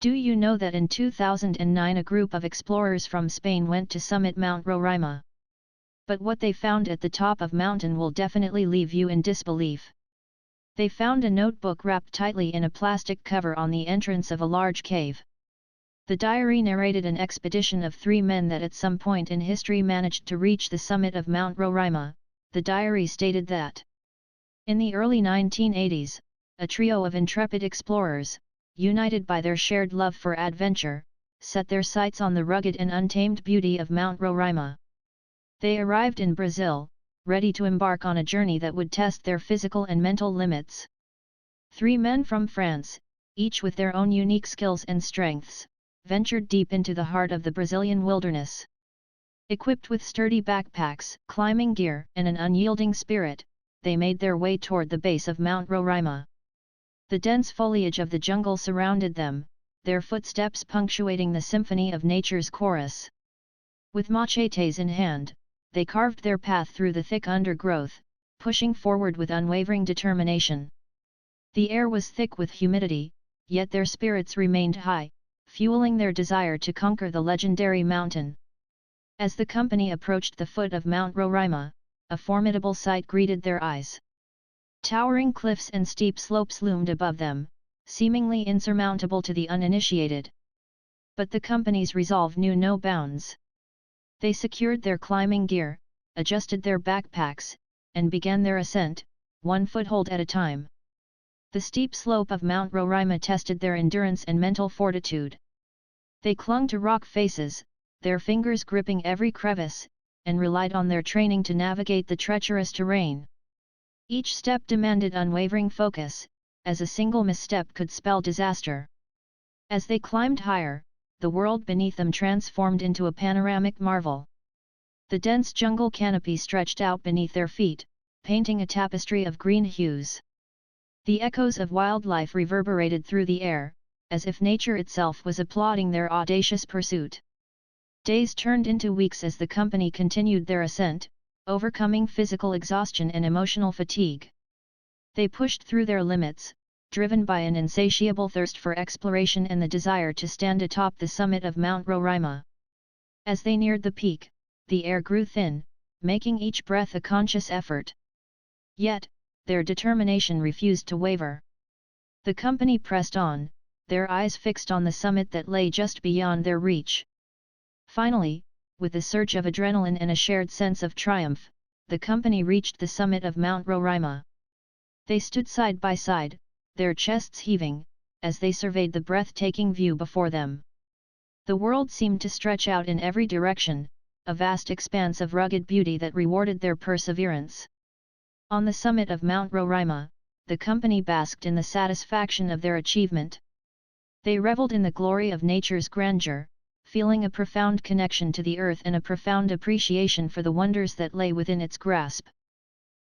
Do you know that in 2009 a group of explorers from Spain went to summit Mount Roraima? But what they found at the top of mountain will definitely leave you in disbelief. They found a notebook wrapped tightly in a plastic cover on the entrance of a large cave. The diary narrated an expedition of 3 men that at some point in history managed to reach the summit of Mount Roraima. The diary stated that in the early 1980s, a trio of intrepid explorers, united by their shared love for adventure, set their sights on the rugged and untamed beauty of Mount Roraima. They arrived in Brazil, ready to embark on a journey that would test their physical and mental limits. 3 men from France, each with their own unique skills and strengths, ventured deep into the heart of the Brazilian wilderness. Equipped with sturdy backpacks, climbing gear, and an unyielding spirit, they made their way toward the base of Mount Roraima. The dense foliage of the jungle surrounded them, their footsteps punctuating the symphony of nature's chorus. With machetes in hand, they carved their path through the thick undergrowth, pushing forward with unwavering determination. The air was thick with humidity, yet their spirits remained high, fueling their desire to conquer the legendary mountain. As the company approached the foot of Mount Roraima, a formidable sight greeted their eyes. Towering cliffs and steep slopes loomed above them, seemingly insurmountable to the uninitiated. But the company's resolve knew no bounds. They secured their climbing gear, adjusted their backpacks, and began their ascent, 1 foothold at a time. The steep slope of Mount Roraima tested their endurance and mental fortitude. They clung to rock faces, their fingers gripping every crevice, and relied on their training to navigate the treacherous terrain. Each step demanded unwavering focus, as a single misstep could spell disaster. As they climbed higher, the world beneath them transformed into a panoramic marvel. The dense jungle canopy stretched out beneath their feet, painting a tapestry of green hues. The echoes of wildlife reverberated through the air, as if nature itself was applauding their audacious pursuit. Days turned into weeks as the company continued their ascent, overcoming physical exhaustion and emotional fatigue. They pushed through their limits, driven by an insatiable thirst for exploration and the desire to stand atop the summit of Mount Roraima. As they neared the peak, the air grew thin, making each breath a conscious effort. Yet, their determination refused to waver. The company pressed on, their eyes fixed on the summit that lay just beyond their reach. Finally, with a surge of adrenaline and a shared sense of triumph, the company reached the summit of Mount Roraima. They stood side by side, their chests heaving, as they surveyed the breathtaking view before them. The world seemed to stretch out in every direction, a vast expanse of rugged beauty that rewarded their perseverance. On the summit of Mount Roraima, the company basked in the satisfaction of their achievement. They reveled in the glory of nature's grandeur, feeling a profound connection to the earth and a profound appreciation for the wonders that lay within its grasp.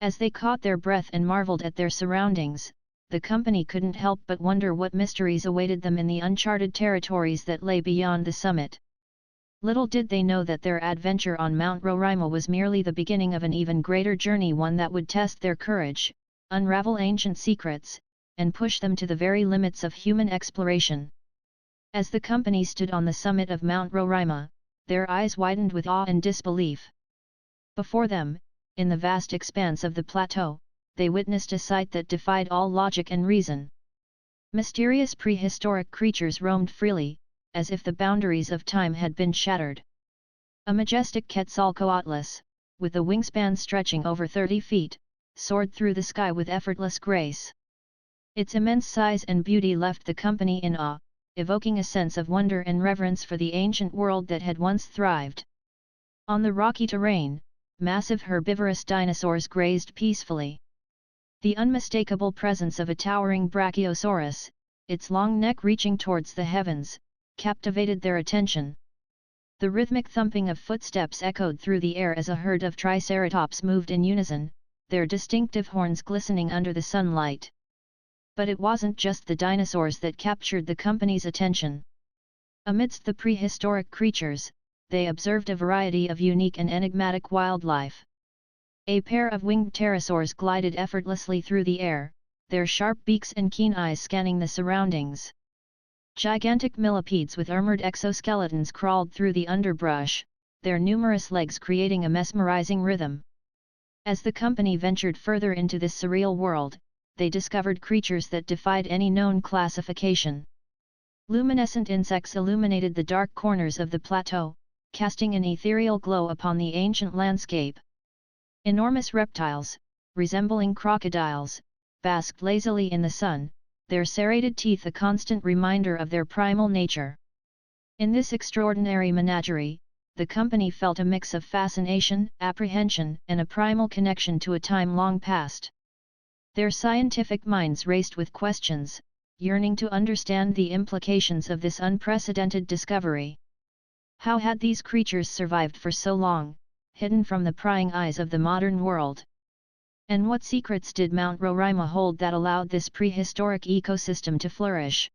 As they caught their breath and marveled at their surroundings, the company couldn't help but wonder what mysteries awaited them in the uncharted territories that lay beyond the summit. Little did they know that their adventure on Mount Roraima was merely the beginning of an even greater journey, one that would test their courage, unravel ancient secrets, and push them to the very limits of human exploration. As the company stood on the summit of Mount Roraima, their eyes widened with awe and disbelief. Before them, in the vast expanse of the plateau, they witnessed a sight that defied all logic and reason. Mysterious prehistoric creatures roamed freely, as if the boundaries of time had been shattered. A majestic Quetzalcoatlus, with a wingspan stretching over 30 feet, soared through the sky with effortless grace. Its immense size and beauty left the company in awe, evoking a sense of wonder and reverence for the ancient world that had once thrived. On the rocky terrain, massive herbivorous dinosaurs grazed peacefully. The unmistakable presence of a towering brachiosaurus, its long neck reaching towards the heavens, captivated their attention. The rhythmic thumping of footsteps echoed through the air as a herd of triceratops moved in unison, their distinctive horns glistening under the sunlight. But it wasn't just the dinosaurs that captured the company's attention. Amidst the prehistoric creatures, they observed a variety of unique and enigmatic wildlife. A pair of winged pterosaurs glided effortlessly through the air, their sharp beaks and keen eyes scanning the surroundings. Gigantic millipedes with armored exoskeletons crawled through the underbrush, their numerous legs creating a mesmerizing rhythm. As the company ventured further into this surreal world, they discovered creatures that defied any known classification. Luminescent insects illuminated the dark corners of the plateau, casting an ethereal glow upon the ancient landscape. Enormous reptiles, resembling crocodiles, basked lazily in the sun, their serrated teeth a constant reminder of their primal nature. In this extraordinary menagerie, the company felt a mix of fascination, apprehension, and a primal connection to a time long past. Their scientific minds raced with questions, yearning to understand the implications of this unprecedented discovery. How had these creatures survived for so long, hidden from the prying eyes of the modern world? And what secrets did Mount Roraima hold that allowed this prehistoric ecosystem to flourish?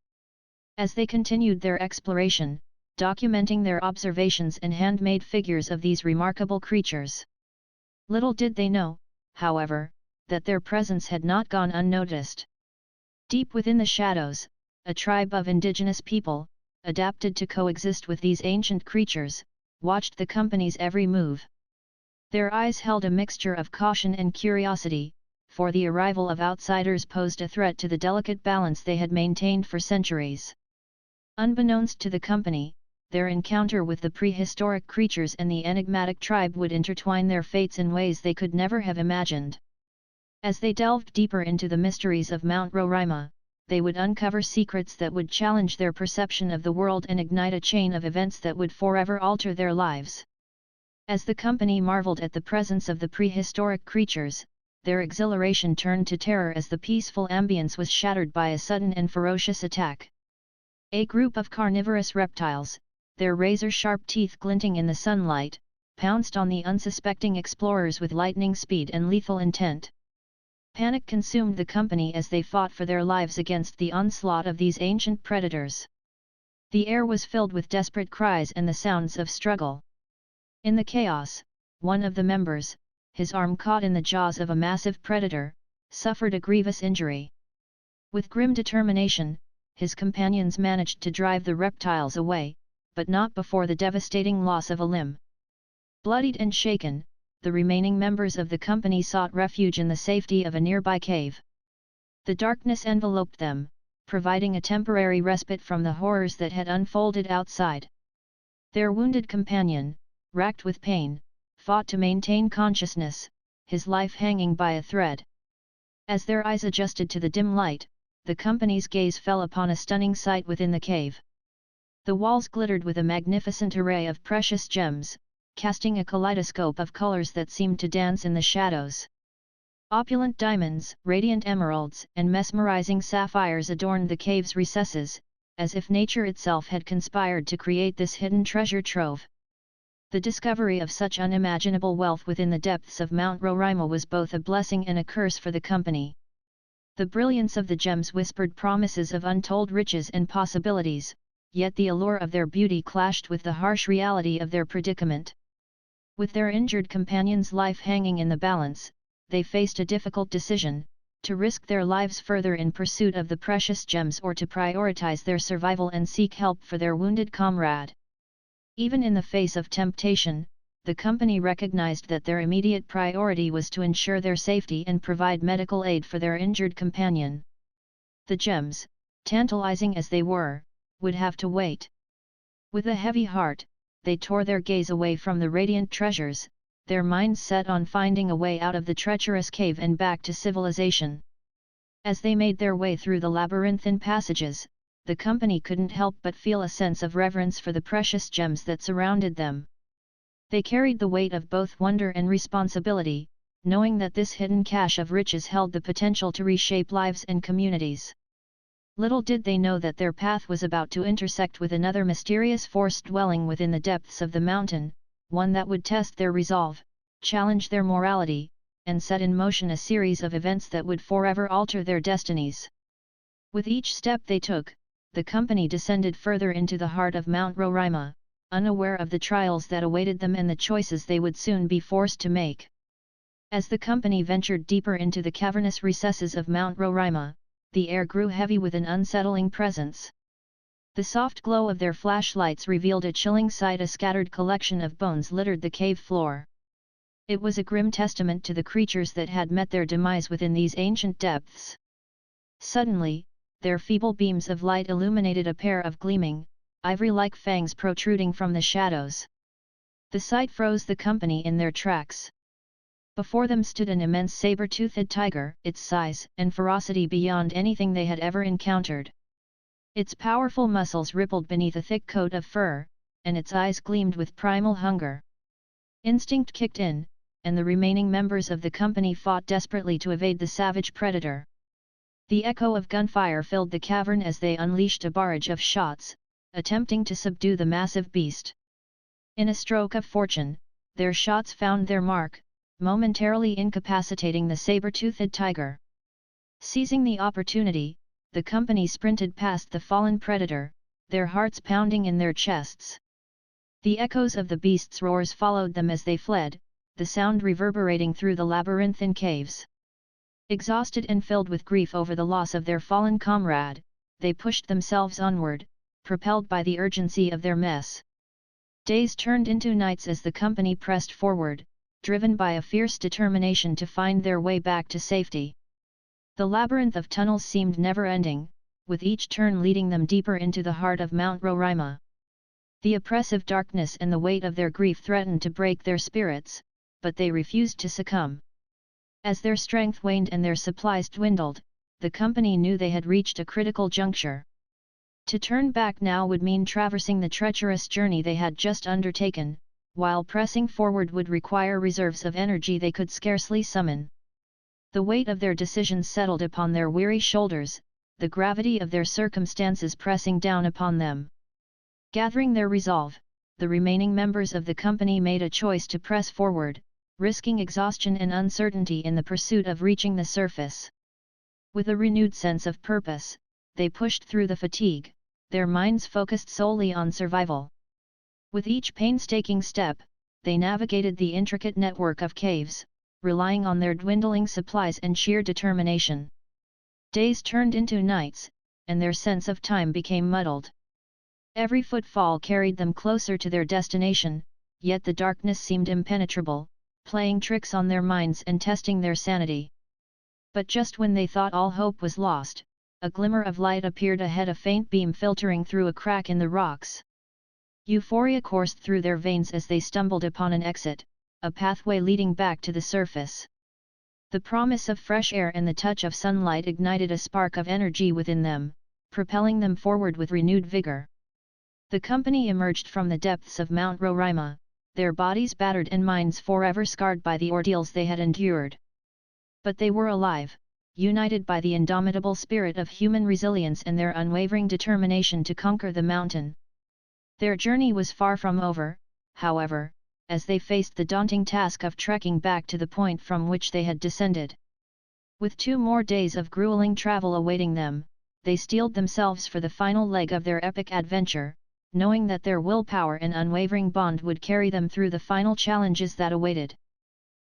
As they continued their exploration, documenting their observations and handmade figures of these remarkable creatures. Little did they know, however, that their presence had not gone unnoticed. Deep within the shadows, a tribe of indigenous people, adapted to coexist with these ancient creatures, watched the company's every move. Their eyes held a mixture of caution and curiosity, for the arrival of outsiders posed a threat to the delicate balance they had maintained for centuries. Unbeknownst to the company, their encounter with the prehistoric creatures and the enigmatic tribe would intertwine their fates in ways they could never have imagined. As they delved deeper into the mysteries of Mount Roraima, they would uncover secrets that would challenge their perception of the world and ignite a chain of events that would forever alter their lives. As the company marveled at the presence of the prehistoric creatures, their exhilaration turned to terror as the peaceful ambience was shattered by a sudden and ferocious attack. A group of carnivorous reptiles, their razor-sharp teeth glinting in the sunlight, pounced on the unsuspecting explorers with lightning speed and lethal intent. Panic consumed the company as they fought for their lives against the onslaught of these ancient predators. The air was filled with desperate cries and the sounds of struggle. In the chaos, one of the members, his arm caught in the jaws of a massive predator, suffered a grievous injury. With grim determination, his companions managed to drive the reptiles away, but not before the devastating loss of a limb. Bloodied and shaken, the remaining members of the company sought refuge in the safety of a nearby cave. The darkness enveloped them, providing a temporary respite from the horrors that had unfolded outside. Their wounded companion, racked with pain, fought to maintain consciousness, his life hanging by a thread. As their eyes adjusted to the dim light, the company's gaze fell upon a stunning sight within the cave. The walls glittered with a magnificent array of precious gems, casting a kaleidoscope of colors that seemed to dance in the shadows. Opulent diamonds, radiant emeralds, and mesmerizing sapphires adorned the cave's recesses, as if nature itself had conspired to create this hidden treasure trove. The discovery of such unimaginable wealth within the depths of Mount Roraima was both a blessing and a curse for the company. The brilliance of the gems whispered promises of untold riches and possibilities, yet the allure of their beauty clashed with the harsh reality of their predicament. With their injured companion's life hanging in the balance, they faced a difficult decision: to risk their lives further in pursuit of the precious gems or to prioritize their survival and seek help for their wounded comrade. Even in the face of temptation, the company recognized that their immediate priority was to ensure their safety and provide medical aid for their injured companion. The gems, tantalizing as they were, would have to wait. With a heavy heart, they tore their gaze away from the radiant treasures, their minds set on finding a way out of the treacherous cave and back to civilization. As they made their way through the labyrinthine passages, the company couldn't help but feel a sense of reverence for the precious gems that surrounded them. They carried the weight of both wonder and responsibility, knowing that this hidden cache of riches held the potential to reshape lives and communities. Little did they know that their path was about to intersect with another mysterious force dwelling within the depths of the mountain, one that would test their resolve, challenge their morality, and set in motion a series of events that would forever alter their destinies. With each step they took, the company descended further into the heart of Mount Roraima, unaware of the trials that awaited them and the choices they would soon be forced to make. As the company ventured deeper into the cavernous recesses of Mount Roraima, the air grew heavy with an unsettling presence. The soft glow of their flashlights revealed a chilling sight. A scattered collection of bones littered the cave floor. It was a grim testament to the creatures that had met their demise within these ancient depths. Suddenly, their feeble beams of light illuminated a pair of gleaming, ivory-like fangs protruding from the shadows. The sight froze the company in their tracks. Before them stood an immense saber-toothed tiger, its size and ferocity beyond anything they had ever encountered. Its powerful muscles rippled beneath a thick coat of fur, and its eyes gleamed with primal hunger. Instinct kicked in, and the remaining members of the company fought desperately to evade the savage predator. The echo of gunfire filled the cavern as they unleashed a barrage of shots, attempting to subdue the massive beast. In a stroke of fortune, their shots found their mark, momentarily incapacitating the saber-toothed tiger. Seizing the opportunity, the company sprinted past the fallen predator, their hearts pounding in their chests. The echoes of the beast's roars followed them as they fled, the sound reverberating through the labyrinthine caves. Exhausted and filled with grief over the loss of their fallen comrade, they pushed themselves onward, propelled by the urgency of their mess. Days turned into nights as the company pressed forward, driven by a fierce determination to find their way back to safety. The labyrinth of tunnels seemed never-ending, with each turn leading them deeper into the heart of Mount Roraima. The oppressive darkness and the weight of their grief threatened to break their spirits, but they refused to succumb. As their strength waned and their supplies dwindled, the company knew they had reached a critical juncture. To turn back now would mean traversing the treacherous journey they had just undertaken, while pressing forward would require reserves of energy they could scarcely summon. The weight of their decisions settled upon their weary shoulders, the gravity of their circumstances pressing down upon them. Gathering their resolve, the remaining members of the company made a choice to press forward, risking exhaustion and uncertainty in the pursuit of reaching the surface. With a renewed sense of purpose, they pushed through the fatigue, their minds focused solely on survival. With each painstaking step, they navigated the intricate network of caves, relying on their dwindling supplies and sheer determination. Days turned into nights, and their sense of time became muddled. Every footfall carried them closer to their destination, yet the darkness seemed impenetrable, playing tricks on their minds and testing their sanity. But just when they thought all hope was lost, a glimmer of light appeared ahead, a faint beam filtering through a crack in the rocks. Euphoria coursed through their veins as they stumbled upon an exit, a pathway leading back to the surface. The promise of fresh air and the touch of sunlight ignited a spark of energy within them, propelling them forward with renewed vigor. The company emerged from the depths of Mount Roraima, their bodies battered and minds forever scarred by the ordeals they had endured. But they were alive, united by the indomitable spirit of human resilience and their unwavering determination to conquer the mountain. Their journey was far from over, however, as they faced the daunting task of trekking back to the point from which they had descended. With 2 more days of grueling travel awaiting them, they steeled themselves for the final leg of their epic adventure, knowing that their willpower and unwavering bond would carry them through the final challenges that awaited.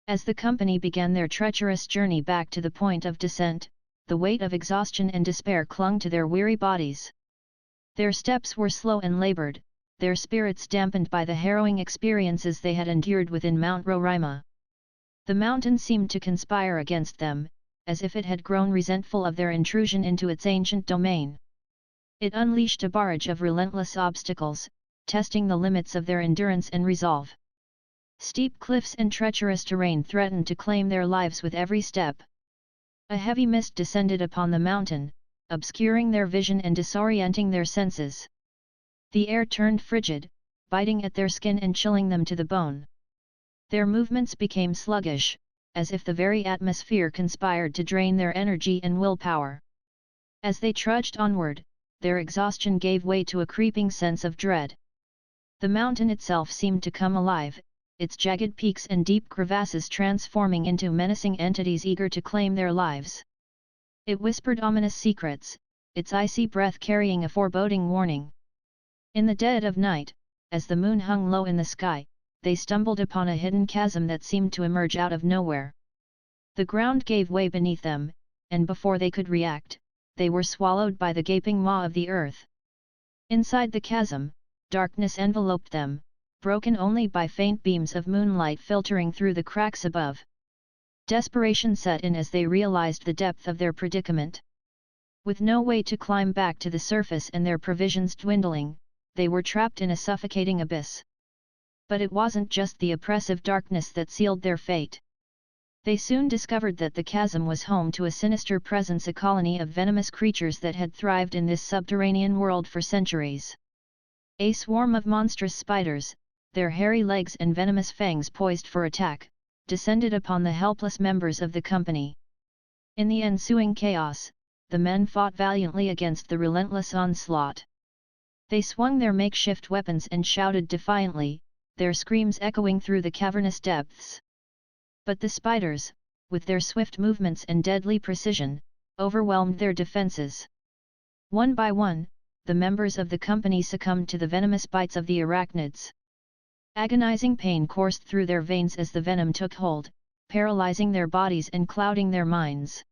As the company began their treacherous journey back to the point of descent, the weight of exhaustion and despair clung to their weary bodies. Their steps were slow and labored, their spirits dampened by the harrowing experiences they had endured within Mount Roraima. The mountain seemed to conspire against them, as if it had grown resentful of their intrusion into its ancient domain. It unleashed a barrage of relentless obstacles, testing the limits of their endurance and resolve. Steep cliffs and treacherous terrain threatened to claim their lives with every step. A heavy mist descended upon the mountain, obscuring their vision and disorienting their senses. The air turned frigid, biting at their skin and chilling them to the bone. Their movements became sluggish, as if the very atmosphere conspired to drain their energy and willpower. As they trudged onward, their exhaustion gave way to a creeping sense of dread. The mountain itself seemed to come alive, its jagged peaks and deep crevasses transforming into menacing entities eager to claim their lives. It whispered ominous secrets, its icy breath carrying a foreboding warning. In the dead of night, as the moon hung low in the sky, they stumbled upon a hidden chasm that seemed to emerge out of nowhere. The ground gave way beneath them, and before they could react, they were swallowed by the gaping maw of the earth. Inside the chasm, darkness enveloped them, broken only by faint beams of moonlight filtering through the cracks above. Desperation set in as they realized the depth of their predicament. With no way to climb back to the surface and their provisions dwindling, they were trapped in a suffocating abyss. But it wasn't just the oppressive darkness that sealed their fate. They soon discovered that the chasm was home to a sinister presence, a colony of venomous creatures that had thrived in this subterranean world for centuries. A swarm of monstrous spiders, their hairy legs and venomous fangs poised for attack, descended upon the helpless members of the company. In the ensuing chaos, the men fought valiantly against the relentless onslaught. They swung their makeshift weapons and shouted defiantly, their screams echoing through the cavernous depths. But the spiders, with their swift movements and deadly precision, overwhelmed their defenses. One by one, the members of the company succumbed to the venomous bites of the arachnids. Agonizing pain coursed through their veins as the venom took hold, paralyzing their bodies and clouding their minds.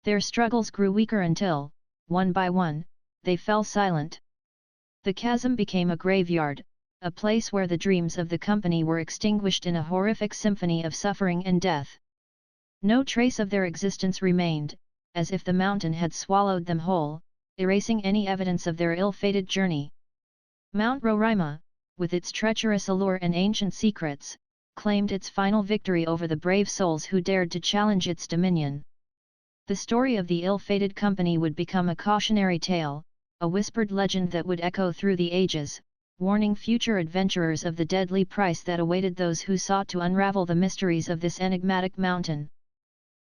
Their struggles grew weaker until, one by one, they fell silent. The chasm became a graveyard, a place where the dreams of the company were extinguished in a horrific symphony of suffering and death. No trace of their existence remained, as if the mountain had swallowed them whole, erasing any evidence of their ill-fated journey. Mount Roraima, with its treacherous allure and ancient secrets, claimed its final victory over the brave souls who dared to challenge its dominion. The story of the ill-fated company would become a cautionary tale, a whispered legend that would echo through the ages, warning future adventurers of the deadly price that awaited those who sought to unravel the mysteries of this enigmatic mountain.